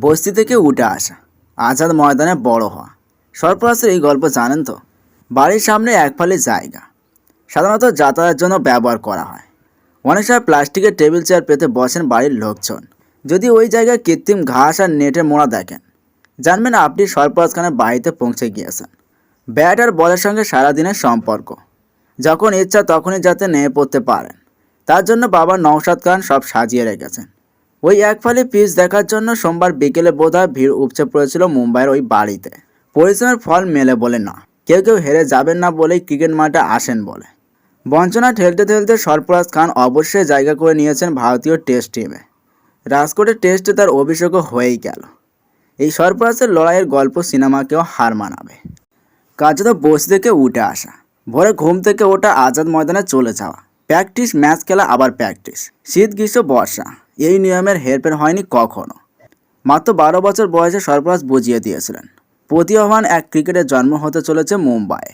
বস্তি থেকে উঠে আসা, আজাদ ময়দানে বড় হওয়া। সরফরাজের এই গল্প জানেন তো? বাড়ির সামনে এক ফালি জায়গা সাধারণত যাতায়াতের জন্য ব্যবহার করা হয়। অনেক সময় প্লাস্টিকের টেবিল চেয়ার পেতে বসেন বাড়ির লোকজন। যদি ওই জায়গায় কৃত্রিম ঘাস আর নেটের মোড়া দেখেন, জানবেন আপনি সরফরাজ খানের বাড়িতে পৌঁছে গিয়েছেন। ব্যাট আর বলের সঙ্গে সারাদিনের সম্পর্ক, যখন ইচ্ছা তখনই যাতে নেমে পড়তে পারেন, তার জন্য বাবা নওশাদ খান সব সাজিয়ে রেখেছেন। ওই এক ফালি পিচ দেখার জন্য সোমবার বিকেলে বোধহয় ভিড় উপচে পড়েছিল মুম্বাইয়ের ওই বাড়িতে। পরিশ্রমের ফল মেলে বলে না, কেউ কেউ হেরে যাবেন না বলেই ক্রিকেট মাঠে আসেন বলে। বঞ্চনা ঠেলতে ঠেলতে সরফরাজ খান অবশ্যই জায়গা করে নিয়েছেন ভারতীয় টেস্ট টিমে। রাজকোটের টেস্টে তার অভিষেকও হয়েই গেল। এই সরফরাজের লড়াইয়ের গল্প সিনেমাকেও হার মানাবে। কাজে তো বসে থেকে উঠে আসা, ভোরে ঘুম থেকে ওঠা, আজাদ ময়দানে চলে যাওয়া, প্র্যাকটিস, ম্যাচ খেলা, আবার প্র্যাকটিস, শীত গ্রীষ্ম বর্ষা, এই নিয়মের হেরফের হয়নি কখনো। মাত্র 12 বছর বয়সে সরফরাজ বুঝিয়ে দিয়েছিলেন প্রতিভাবান এক ক্রিকেটের জন্ম হতে চলেছে মুম্বাইয়ে।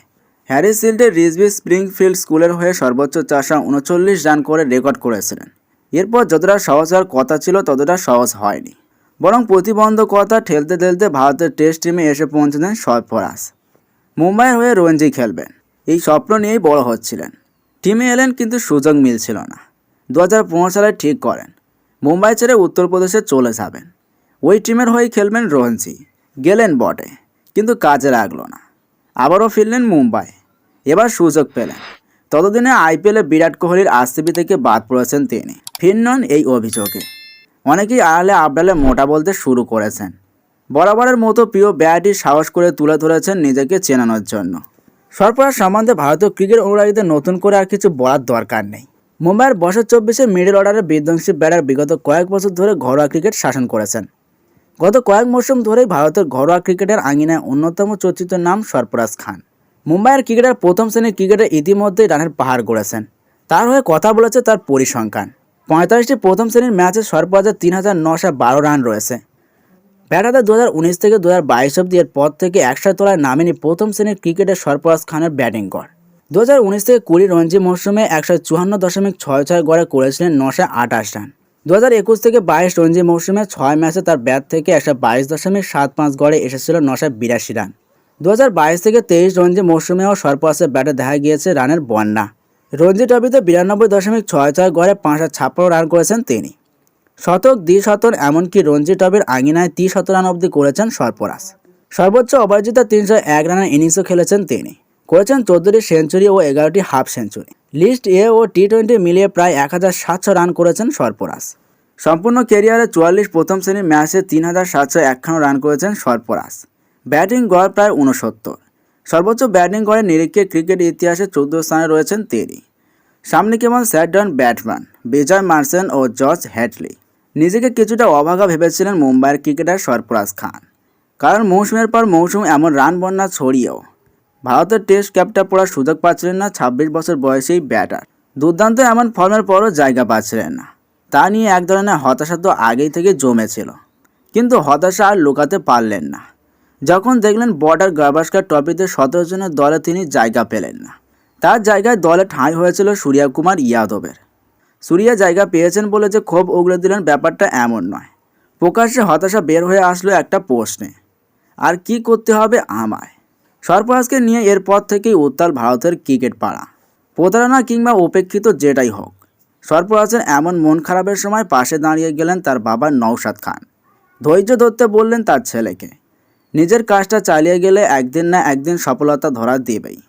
হ্যারিসফিল্ডের রিজবি স্প্রিংফিল্ড স্কুলের হয়ে সর্বোচ্চ 439 রান করে রেকর্ড করেছিলেন। এরপর যতটা সহজ হওয়ার কথা ছিল ততটা সহজ হয়নি, বরং প্রতিবন্ধকতা ঠেলতে ঠেলতে ভারতের টেস্ট টিমে এসে পৌঁছেছেন সরফরাজ। মুম্বাইয়ের হয়ে রঞ্জি খেলবেন, এই স্বপ্ন নিয়েই বড় হচ্ছিলেন। টিমে এলেন কিন্তু সুযোগ মিলছিল না। 2015 সালে ঠিক করেন মুম্বাই ছেড়ে উত্তরপ্রদেশে চলে যাবেন। ওই টিমের হয়েই খেলবেন রঞ্জি। গেলেন বটে, কিন্তু কাজে লাগলো না। আবারও ফিরলেন মুম্বাই, এবার সুযোগ পেলেন। ততদিনে আইপিএলে বিরাট কোহলির আরসিবি থেকে বাদ পড়েছেন তিনি। ফিরনন এই অভিযোগে অনেকেই আড়ালে আবডালে মোটা বলতে শুরু করেছেন। বরাবরের মতো প্রিয় ব্যাটই সাহস করে তুলে ধরেছেন নিজেকে চেনানোর জন্য। সরফরাজ সম্বন্ধে ভারতীয় ক্রিকেট অনুরাগীদের নতুন করে আর কিছু বলার দরকার নেই। মুম্বাইয়ের বছর 24-এ মিডল অর্ডারের বিধ্বংসী ব্যাটার বিগত কয়েক বছর ধরে ঘরোয়া ক্রিকেট শাসন করেছেন। গত কয়েক মৌসুম ধরেই ভারতের ঘরোয়া ক্রিকেটের আঙিনায় অন্যতম চর্চিত নাম সরফরাজ খান। মুম্বাইয়ের ক্রিকেটার প্রথম শ্রেণীর ক্রিকেটে ইতিমধ্যেই রানের পাহাড় গড়েছেন। তার হয়ে কথা বলেছে তার পরিসংখ্যান। 45টি প্রথম শ্রেণীর ম্যাচে সরফরাজের 3912 রান রয়েছে। ব্যাটারদের 2019 থেকে 2022 অব্দি এর পর থেকে 100 তলায় নামেনি প্রথম শ্রেণীর ক্রিকেটের সরফরাজ খানের ব্যাটিং গড়। 2019 থেকে 20 রঞ্জি মৌসুমে 154.66 গড়ে করেছিলেন 928 রান। 2021 থেকে 22 রঞ্জি মৌসুমে 6 ম্যাচে তার ব্যাট থেকে 122.75 গড়ে এসেছিল 982 রান। 2022 থেকে 23 রঞ্জি মৌসুমেও সরফরাজের ব্যাটে দেখা গিয়েছে রানের বন্যা। রঞ্জি ট্রফিতে 92.66 গড়ে 556 রান করেছেন তিনি। শতক, দ্বিশতক, এমনকি রঞ্জি ট্রফির আঙিনায় 30 রান অবধি করেছেন সরফরাজ। সর্বোচ্চ অপরাজিত 301 রানের ইনিংসও খেলেছেন তিনি। করেছেন 14টি সেঞ্চুরি ও 11টি হাফ সেঞ্চুরি। লিস্ট এ ও টি20 মিলিয়ে প্রায় 1700 রান করেছেন সরফরাজ। সম্পূর্ণ ক্যারিয়ারে 44 প্রথম শ্রেণীর ম্যাচে 3751 রান করেছেন সরফরাজ। ব্যাটিং গড় প্রায় 69। সর্বোচ্চ ব্যাটিং গড়ের নিরিখে ক্রিকেট ইতিহাসে 14 স্থানে রয়েছেন তিনি। সামনে কেবল স্যাডন ব্যাটসম্যান বিজয় মার্সেন ও জর্জ হ্যাটলি। নিজেকে কিছুটা অভাগা ভেবেছিলেন মুম্বাইয়ের ক্রিকেটার সরফরাজ খান, কারণ মৌসুমের পর মৌসুম এমন রান বন্যা ছড়িয়েও ভারতের টেস্ট ক্যাপটা পড়ার সুযোগ পাচ্ছিলেন না 26 বছর বয়সী ব্যাটার। দুর্দান্ত এমন ফর্মের পরও জায়গা পাচ্ছিলেন না, তা নিয়ে এক ধরনের হতাশা তো আগেই থেকে জমেছিল। কিন্তু হতাশা আর লুকাতে পারলেন না যখন দেখলেন বর্ডার গাভাস্কার ট্রফিতে 17 জনের দলে তিনি জায়গা পেলেন না। তার জায়গায় দলে ঠাঁই হয়েছিল সূর্যকুমার যাদবের। সূর্যা জায়গা পেয়েছেন বলে যে ক্ষোভ উগড়ে দিলেন ব্যাপারটা এমন নয়। প্রকাশ্যে হতাশা বের হয়ে আসলো একটা প্রশ্নে, আর কি করতে হবে আমায়। সরফরাজকে নিয়ে এরপর থেকেই উত্তাল ভারতের ক্রিকেট পাড়া। প্রতারণা কিংবা উপেক্ষিত যেটাই হোক, সরফরাজের এমন মন খারাপের সময় পাশে দাঁড়িয়ে গেলেন তার বাবা নওশাদ খান। ধৈর্য ধরতে বললেন তার ছেলেকে। নিজের কাজটা চালিয়ে গেলে একদিন না একদিন সফলতা ধরা দেবেই,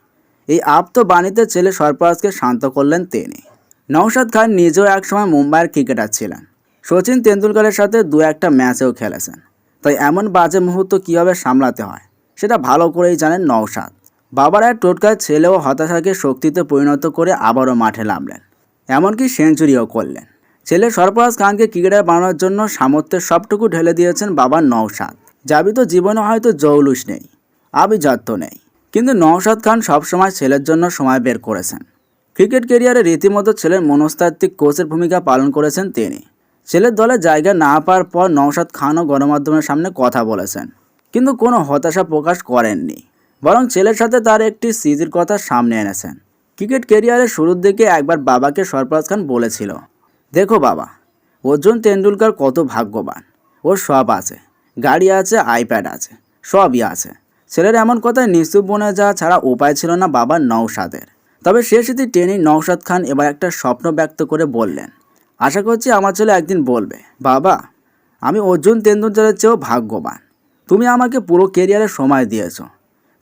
এই আপ্ত বাণীতে ছেলে সরফরাজকে শান্ত করলেন তিনি। নওশাদ খান নিজেও একসময় মুম্বাইয়ের ক্রিকেটার ছিলেন। সচিন তেন্ডুলকরের সাথে 2-1টা ম্যাচেও খেলেছেন, তাই এমন বাজে মুহূর্ত কীভাবে সামলাতে হয় সেটা ভালো করেই জানেন নওশাদ। বাবার এক টোটকায় ছেলেও হতাশাকে শক্তিতে পরিণত করে আবারও মাঠে নামলেন, এমনকি সেঞ্চুরিও করলেন। ছেলে সরফরাজ খানকে ক্রিকেটার বানানোর জন্য সামর্থ্যের সবটুকু ঢেলে দিয়েছেন বাবা নওশাদ। যাবি তো জীবনে হয়তো জৌলুস নেই, আভিজাত্য নেই, কিন্তু নওশাদ খান সবসময় ছেলের জন্য সময় বের করেছেন। ক্রিকেট ক্যারিয়ারে রীতিমতো ছেলের মনস্তাত্ত্বিক কোচের ভূমিকা পালন করেছেন তিনি। ছেলের দলে জায়গা না পাওয়ার পর নওশাদ খানও গণমাধ্যমের সামনে কথা বলেছেন, কিন্তু কোনো হতাশা প্রকাশ করেননি, বরং ছেলের সাথে তার একটি স্মৃতির কথা সামনে এনেছেন। ক্রিকেট ক্যারিয়ারের শুরুর দিকে একবার বাবাকে সরফরাজ খান বলেছিল, দেখো বাবা, অর্জুন তেন্ডুলকর কত ভাগ্যবান, ওর সব আছে, গাড়ি আছে, আইপ্যাড আছে, সবই আছে। ছেলের এমন কথায় নিস্তুপ বনে যাওয়া ছাড়া উপায় ছিল না বাবা নওশাদের। তবে সে স্মৃতি টেনেই নওশাদ খান এবার একটা স্বপ্ন ব্যক্ত করে বললেন, আশা করছি আমার ছেলে একদিন বলবে, বাবা আমি অর্জুন তেন্ডুলকরের চেয়েও ভাগ্যবান, তুমি আমাকে পুরো কেরিয়ারে সময় দিয়েছ।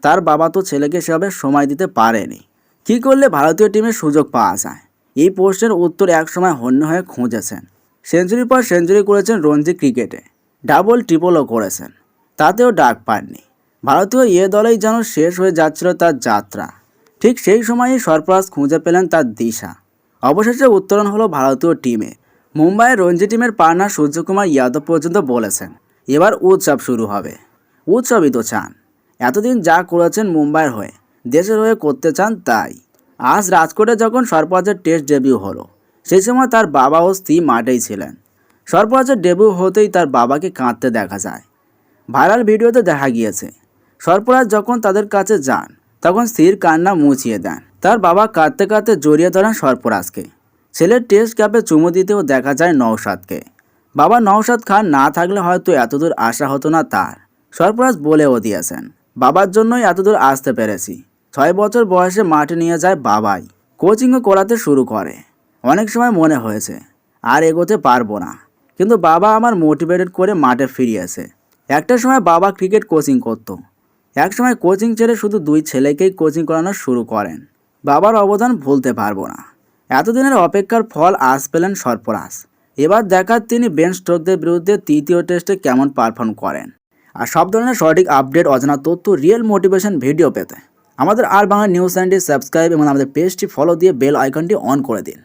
তার বাবা তো ছেলেকে সেভাবে সময় দিতে পারেনি। কী করলে ভারতীয় টিমের সুযোগ পাওয়া যায়, এই প্রশ্নের উত্তর একসময় হন্য হয়ে খুঁজেছেন। সেঞ্চুরির পর সেঞ্চুরি করেছেন রঞ্জি ক্রিকেটে, ডাবল ট্রিপলও করেছেন, তাতেও ডাক পাননি। ভারতীয় দলেই যেন শেষ হয়ে যাচ্ছিল তার যাত্রা। ঠিক সেই সময়ই সরফরাজ খুঁজে পেলেন তার দিশা। অবশেষে উত্তরণ হলো ভারতীয় টিমে। মুম্বাইয়ের রঞ্জি টিমের পার্টনার সূর্যকুমার যাদব পর্যন্ত বলেছেন, এবার উৎসব শুরু হবে। উৎসবই তো চান, এতদিন যা করেছেন মুম্বাইয়ের হয়ে, দেশের হয়ে করতে চান তাই। আজ রাজকোটে যখন সরফরাজের টেস্ট ডেবিউ হলো, সেই সময় তার বাবা ও স্ত্রী মাঠেই ছিলেন। সরফরাজের ডেবিউ হতেই তার বাবাকে কাঁদতে দেখা যায়। ভাইরাল ভিডিওতে দেখা গিয়েছে, সরফরাজ যখন তাদের কাছে যান তখন স্ত্রীর কান্না মুছিয়ে দেন। তার বাবা কাঁদতে কাঁদতে জড়িয়ে ধরেন সরফরাজকে। ছেলের টেস্ট ক্যাপে চুমু দিতেও দেখা যায় নওশাদকে। বাবা নওশাদ খান না থাকলে হয়তো এতদূর আসা হতো না তার। সরফরাজ বলেও দিয়েছেন, বাবার জন্যই এতদূর আসতে পেরেছি। 6 বছর বয়সে মাঠে নিয়ে যায় বাবাই, কোচিংও করাতে শুরু করে। অনেক সময় মনে হয়েছে আর এগোতে পারবো না, কিন্তু বাবা আমার মোটিভেটেড করে মাঠে ফিরিয়েছে। একটা সময় বাবা ক্রিকেট কোচিং করত, একসময় কোচিং ছেড়ে শুধু 2 ছেলেকেই কোচিং করানো শুরু করেন। বাবার অবদান ভুলতে পারবো না। এতদিনের অপেক্ষার ফল আজ পেলেন সরফরাজ। এবার দেখার তিনি বেন স্টোকসদের বিরুদ্ধে তৃতীয় টেস্টে কেমন পারফর্ম করেন। আর সব ধরনের সঠিক আপডেট, অজানা তথ্য, রিয়েল মোটিভেশন ভিডিও পেতে আমাদের আর বাংলা নিউজ চ্যানেলটি সাবস্ক্রাইব এবং আমাদের পেজটি ফলো দিয়ে বেল আইকনটি অন করে দিন।